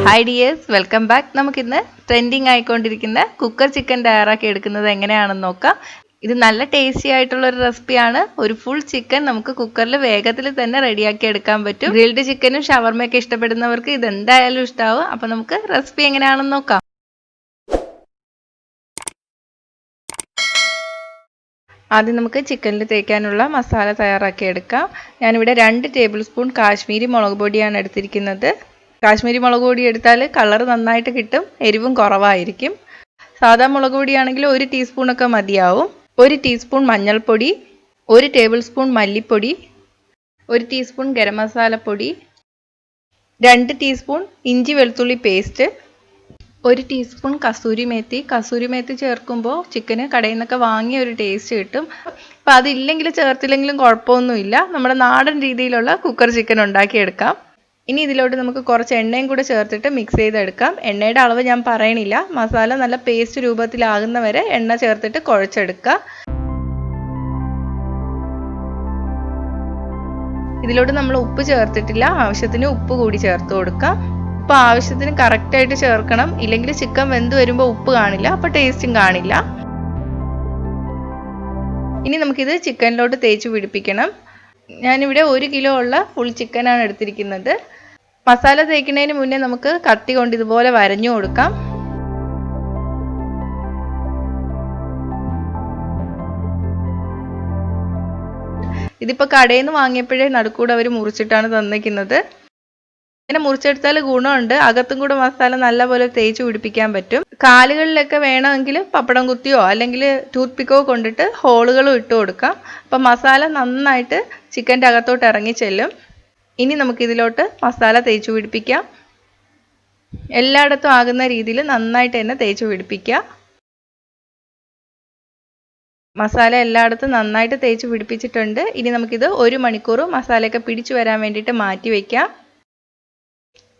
Hi dears, welcome back. നമുക്കിന്ന് trending ആയിക്കൊണ്ടിരിക്കുന്ന cooker chicken തയ്യാറാക്കി എടുക്കുന്നത് എങ്ങനെയാണെന്ന് നോക്കാം. ഇത് നല്ല ടേസ്റ്റി ആയിട്ടുള്ള ഒരു റെസിപ്പിയാണ്. ഒരു ഫുൾ ചിക്കൻ നമുക്ക് കുക്കറിൽ വേഗത്തിൽ തന്നെ റെഡിയാക്കി എടുക്കാൻ പറ്റും. ഗ്രിൽഡ് ചിക്കനും ഷവർമയൊക്കെ ഇഷ്ടപ്പെടുന്നവർക്ക് ഇത് എന്തായാലും ഇഷ്ടാവും. അപ്പൊ നമുക്ക് റെസിപ്പി എങ്ങനെയാണെന്ന് നോക്കാം. ആദ്യം നമുക്ക് ചിക്കനിൽ തേക്കാനുള്ള മസാല തയ്യാറാക്കി എടുക്കാം. ഞാനിവിടെ 2 ടേബിൾ സ്പൂൺ കാശ്മീരി മുളക് പൊടിയാണ് എടുത്തിരിക്കുന്നത്. കാശ്മീരി മുളക് പൊടി എടുത്താൽ കളർ നന്നായിട്ട് കിട്ടും, എരിവും കുറവായിരിക്കും. സാധാ മുളക് പൊടിയാണെങ്കിൽ 1 ടീസ്പൂണൊക്കെ മതിയാവും. 1 ടീസ്പൂൺ മഞ്ഞൾപ്പൊടി, 1 ടേബിൾ സ്പൂൺ മല്ലിപ്പൊടി, 1 ടീസ്പൂൺ ഗരം മസാലപ്പൊടി, 2 ടീസ്പൂൺ ഇഞ്ചി വെളുത്തുള്ളി പേസ്റ്റ്, 1 ടീസ്പൂൺ കസൂരി മേത്തി ചേർക്കുമ്പോൾ ചിക്കന് കടയിൽ നിന്നൊക്കെ വാങ്ങിയ ഒരു ടേസ്റ്റ് കിട്ടും. അപ്പം അതില്ലെങ്കിൽ ചേർത്തില്ലെങ്കിലും കുഴപ്പമൊന്നുമില്ല. നമ്മുടെ നാടൻ രീതിയിലുള്ള കുക്കർ ചിക്കൻ ഉണ്ടാക്കിയെടുക്കാം. ഇനി ഇതിലോട്ട് നമുക്ക് കുറച്ച് എണ്ണയും കൂടെ ചേർത്തിട്ട് മിക്സ് ചെയ്തെടുക്കാം. എണ്ണയുടെ അളവ് ഞാൻ പറയണില്ല. മസാല നല്ല പേസ്റ്റ് രൂപത്തിലാകുന്ന വരെ എണ്ണ ചേർത്തിട്ട് കുഴച്ചെടുക്കുക. ഇതിലോട്ട് നമ്മൾ ഉപ്പ് ചേർത്തിട്ടില്ല. ആവശ്യത്തിന് ഉപ്പ് കൂടി ചേർത്ത് കൊടുക്കാം. ഉപ്പ് ആവശ്യത്തിന് കറക്റ്റായിട്ട് ചേർക്കണം, ഇല്ലെങ്കിൽ ചിക്കൻ വെന്ത് വരുമ്പോൾ ഉപ്പ് കാണില്ല, അപ്പോൾ ടേസ്റ്റും കാണില്ല. ഇനി നമുക്കിത് ചിക്കനിലോട്ട് തേച്ച് പിടിപ്പിക്കണം. ഞാനിവിടെ 1 കിലോ ഉള്ള ഫുൾ ചിക്കനാണ് എടുത്തിരിക്കുന്നത്. മസാല തേക്കുന്നതിന് മുന്നേ നമുക്ക് കത്തി കൊണ്ട് ഇതുപോലെ വരഞ്ഞു കൊടുക്കാം. ഇതിപ്പോൾ കടയിൽ നിന്ന് വാങ്ങിയപ്പോഴേ നടുക്കൂടെ അവർ മുറിച്ചിട്ടാണ് തന്നിരിക്കുന്നത്. ഇങ്ങനെ മുറിച്ചെടുത്താൽ ഗുണമുണ്ട്, അകത്തും കൂടെ മസാല നല്ലപോലെ തേച്ച് പിടിപ്പിക്കാൻ പറ്റും. കാലുകളിലൊക്കെ വേണമെങ്കിൽ പപ്പടം കുത്തിയോ അല്ലെങ്കിൽ ടൂത്ത് പിക്കോ കൊണ്ടിട്ട് ഹോളുകളും ഇട്ട് കൊടുക്കാം. അപ്പം മസാല നന്നായിട്ട് ചിക്കൻ്റെ അകത്തോട്ട് ഇറങ്ങി ചെല്ലും. ഇനി നമുക്കിതിലോട്ട് മസാല തേച്ച് പിടിപ്പിക്കാം. എല്ലായിടത്തും ആകുന്ന രീതിയിൽ നന്നായിട്ട് തന്നെ തേച്ച് പിടിപ്പിക്കുക. മസാല എല്ലായിടത്തും നന്നായിട്ട് തേച്ച് പിടിപ്പിച്ചിട്ടുണ്ട്. ഇനി നമുക്കിത് 1 മണിക്കൂർ മസാലയൊക്കെ പിടിച്ചു വരാൻ വേണ്ടിയിട്ട് മാറ്റി വയ്ക്കാം.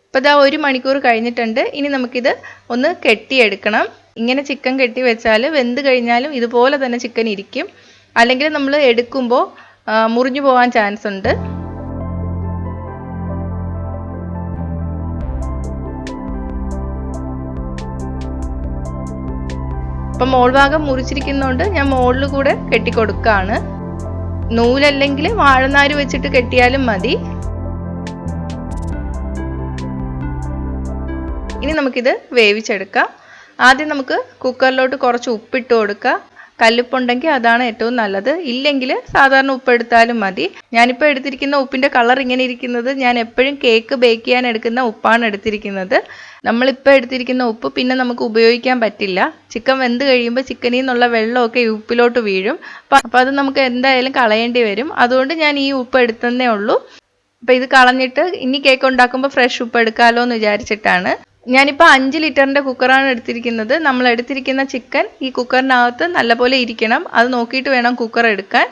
ഇപ്പോൾ ഇതാ 1 മണിക്കൂർ കഴിഞ്ഞിട്ടുണ്ട്. ഇനി നമുക്കിത് ഒന്ന് കെട്ടിയെടുക്കണം. ഇങ്ങനെ ചിക്കൻ കെട്ടി വെച്ചാൽ വെന്ത് കഴിഞ്ഞാലും ഇതുപോലെ തന്നെ ചിക്കൻ ഇരിക്കും. അല്ലെങ്കിൽ നമ്മൾ എടുക്കുമ്പോൾ മുറിഞ്ഞു പോകാൻ ചാൻസ് ഉണ്ട്. അപ്പം മോൾ ഭാഗം മുറിച്ചിരിക്കുന്നതുകൊണ്ട് ഞാൻ മുകളിൽ കൂടെ കെട്ടിക്കൊടുക്കുകയാണ്. നൂലല്ലെങ്കിൽ വാഴനാര് വെച്ചിട്ട് കെട്ടിയാലും മതി. ഇനി നമുക്കിത് വേവിച്ചെടുക്കാം. ആദ്യം നമുക്ക് കുക്കറിലോട്ട് കുറച്ച് ഉപ്പിട്ട് കൊടുക്കുക. കല്ലുപ്പുണ്ടെങ്കിൽ അതാണ് ഏറ്റവും നല്ലത്, ഇല്ലെങ്കിൽ സാധാരണ ഉപ്പ് എടുത്താലും മതി. ഞാനിപ്പോൾ എടുത്തിരിക്കുന്ന ഉപ്പിൻ്റെ കളർ ഇങ്ങനെ ഇരിക്കുന്നത് ഞാൻ എപ്പോഴും കേക്ക് ബേക്ക് ചെയ്യാൻ എടുക്കുന്ന ഉപ്പാണ് എടുത്തിരിക്കുന്നത്. നമ്മളിപ്പോൾ എടുത്തിരിക്കുന്ന ഉപ്പ് പിന്നെ നമുക്ക് ഉപയോഗിക്കാൻ പറ്റില്ല. ചിക്കൻ വെന്ത് കഴിയുമ്പോൾ ചിക്കനിൽ നിന്നുള്ള വെള്ളമൊക്കെ ഈ ഉപ്പിലോട്ട് വീഴും. അപ്പോൾ അത് നമുക്ക് എന്തായാലും കളയേണ്ടി വരും. അതുകൊണ്ട് ഞാൻ ഈ ഉപ്പ് എടുത്തതേ ഉള്ളൂ. അപ്പോൾ ഇത് കളഞ്ഞിട്ട് ഇനി കേക്ക് ഉണ്ടാക്കുമ്പോൾ ഫ്രഷ് ഉപ്പ് എടുക്കാമല്ലോ എന്ന് വിചാരിച്ചിട്ടാണ്. ഞാനിപ്പോൾ 5 ലിറ്ററിൻ്റെ കുക്കറാണ് എടുത്തിരിക്കുന്നത്. നമ്മൾ എടുത്തിരിക്കുന്ന ചിക്കൻ ഈ കുക്കറിനകത്ത് നല്ലപോലെ ഇരിക്കണം. അത് നോക്കിയിട്ട് വേണം കുക്കർ എടുക്കാൻ.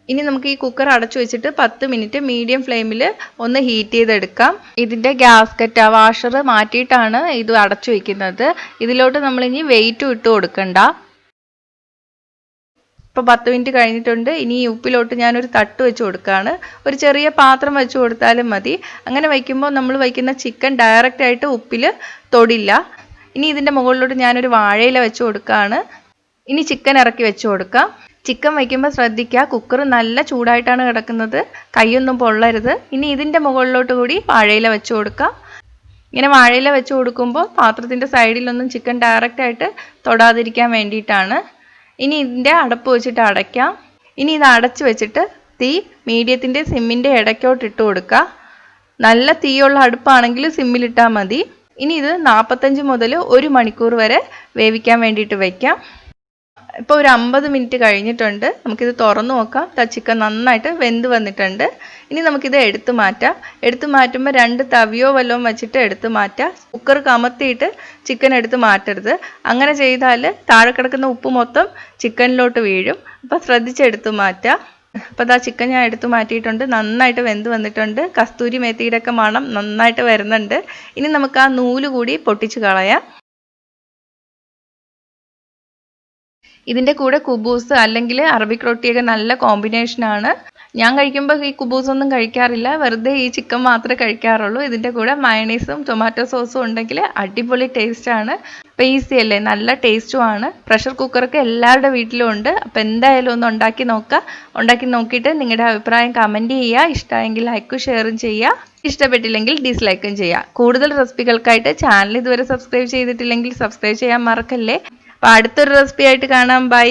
ഇനി നമുക്ക് ഈ കുക്കർ അടച്ചു വെച്ചിട്ട് 10 മിനിറ്റ് മീഡിയം ഫ്ലെയിമിൽ ഒന്ന് ഹീറ്റ് ചെയ്തെടുക്കാം. ഇതിൻ്റെ ഗ്യാസ്കറ്റ് വാഷർ മാറ്റിയിട്ടാണ് ഇത് അടച്ചു വയ്ക്കുന്നത്. ഇതിലോട്ട് നമ്മളിനി വെയിറ്റും ഇട്ട് കൊടുക്കണ്ട. ഇപ്പോൾ 10 മിനിറ്റ് കഴിഞ്ഞിട്ടുണ്ട്. ഇനി ഈ ഉപ്പിലോട്ട് ഞാനൊരു തട്ട് വെച്ച് കൊടുക്കുകയാണ്. ഒരു ചെറിയ പാത്രം വെച്ച് കൊടുത്താലും മതി. അങ്ങനെ വയ്ക്കുമ്പോൾ നമ്മൾ വയ്ക്കുന്ന ചിക്കൻ ഡയറക്റ്റ് ആയിട്ട് ഉപ്പിൽ തൊടില്ല. ഇനി ഇതിൻ്റെ മുകളിലോട്ട് ഞാനൊരു വാഴയില വെച്ച് കൊടുക്കുകയാണ്. ഇനി ചിക്കൻ ഇറക്കി വെച്ച് കൊടുക്കാം. ചിക്കൻ വയ്ക്കുമ്പോൾ ശ്രദ്ധിക്കുക, കുക്കർ നല്ല ചൂടായിട്ടാണ് കിടക്കുന്നത്, കൈയൊന്നും പൊള്ളരുത്. ഇനി ഇതിൻ്റെ മുകളിലോട്ട് കൂടി വാഴയില വെച്ച് കൊടുക്കാം. ഇങ്ങനെ വാഴയില വെച്ച് കൊടുക്കുമ്പോൾ പാത്രത്തിൻ്റെ സൈഡിലൊന്നും ചിക്കൻ ഡയറക്റ്റ് ആയിട്ട് തൊടാതിരിക്കാൻ വേണ്ടിയിട്ടാണ്. ഇനി ഇതിൻ്റെ അടപ്പ് വെച്ചിട്ട് അടയ്ക്കാം. ഇനി ഇത് അടച്ച് വെച്ചിട്ട് തീ മീഡിയത്തിൻ്റെ സിമ്മിൻ്റെ ഇടയ്ക്കോട്ട് ഇട്ട് കൊടുക്കുക. നല്ല തീയുള്ള അടുപ്പാണെങ്കിൽ സിമ്മിലിട്ടാൽ മതി. ഇനി ഇത് 45 മുതൽ 1 മണിക്കൂർ വരെ വേവിക്കാൻ വേണ്ടിയിട്ട് വയ്ക്കാം. ഇപ്പോൾ ഒരു 50 മിനിറ്റ് കഴിഞ്ഞിട്ടുണ്ട്. നമുക്കിത് തുറന്നു നോക്കാം. ചിക്കൻ നന്നായിട്ട് വെന്ത് വന്നിട്ടുണ്ട്. ഇനി നമുക്കിത് എടുത്തു മാറ്റാം. എടുത്തു മാറ്റുമ്പോൾ 2 തവിയോ വല്ലതും വെച്ചിട്ട് എടുത്തു മാറ്റാം. കുക്കർ കമത്തിയിട്ട് ചിക്കൻ എടുത്ത് മാറ്റരുത്. അങ്ങനെ ചെയ്താൽ താഴെ കിടക്കുന്ന ഉപ്പ് മൊത്തം ചിക്കനിലോട്ട് വീഴും. അപ്പോൾ ശ്രദ്ധിച്ചെടുത്തു മാറ്റാം. അപ്പോൾ ഇതാ ചിക്കൻ ഞാൻ എടുത്തു മാറ്റിയിട്ടുണ്ട്. നന്നായിട്ട് വെന്ത് വന്നിട്ടുണ്ട്. കസ്തൂരി മേത്തിയുടെ ഒക്കെ മണം നന്നായിട്ട് വരുന്നുണ്ട്. ഇനി നമുക്ക് ആ നൂല് കൂടി പൊട്ടിച്ച് കളയാം. ഇതിൻ്റെ കൂടെ കുബൂസ് അല്ലെങ്കിൽ അറബിക് റൊട്ടിയൊക്കെ നല്ല കോമ്പിനേഷനാണ്. ഞാൻ കഴിക്കുമ്പോൾ ഈ കുബൂസ് ഒന്നും കഴിക്കാറില്ല, വെറുതെ ഈ ചിക്കൻ മാത്രമേ കഴിക്കാറുള്ളൂ. ഇതിൻ്റെ കൂടെ മയണൈസും ടൊമാറ്റോ സോസും ഉണ്ടെങ്കിൽ അടിപൊളി ടേസ്റ്റാണ്. അപ്പോൾ ഈസി അല്ലേ, നല്ല ടേസ്റ്റുമാണ്. പ്രഷർ കുക്കറൊക്കെ എല്ലാവരുടെ വീട്ടിലും ഉണ്ട്. അപ്പോൾ എന്തായാലും ഒന്ന് ഉണ്ടാക്കി നോക്കുക. ഉണ്ടാക്കി നോക്കിയിട്ട് നിങ്ങളുടെ അഭിപ്രായം കമൻറ്റ് ചെയ്യുക. ഇഷ്ടമായെങ്കിൽ ലൈക്കും ഷെയറും ചെയ്യുക, ഇഷ്ടപ്പെട്ടില്ലെങ്കിൽ ഡിസ്ലൈക്കും ചെയ്യുക. കൂടുതൽ റെസിപ്പികൾക്കായിട്ട് ചാനൽ ഇതുവരെ സബ്സ്ക്രൈബ് ചെയ്തിട്ടില്ലെങ്കിൽ സബ്സ്ക്രൈബ് ചെയ്യാൻ മറക്കല്ലേ. അപ്പോൾ അടുത്തൊരു റെസിപ്പി ആയിട്ട് കാണാം. ബൈ.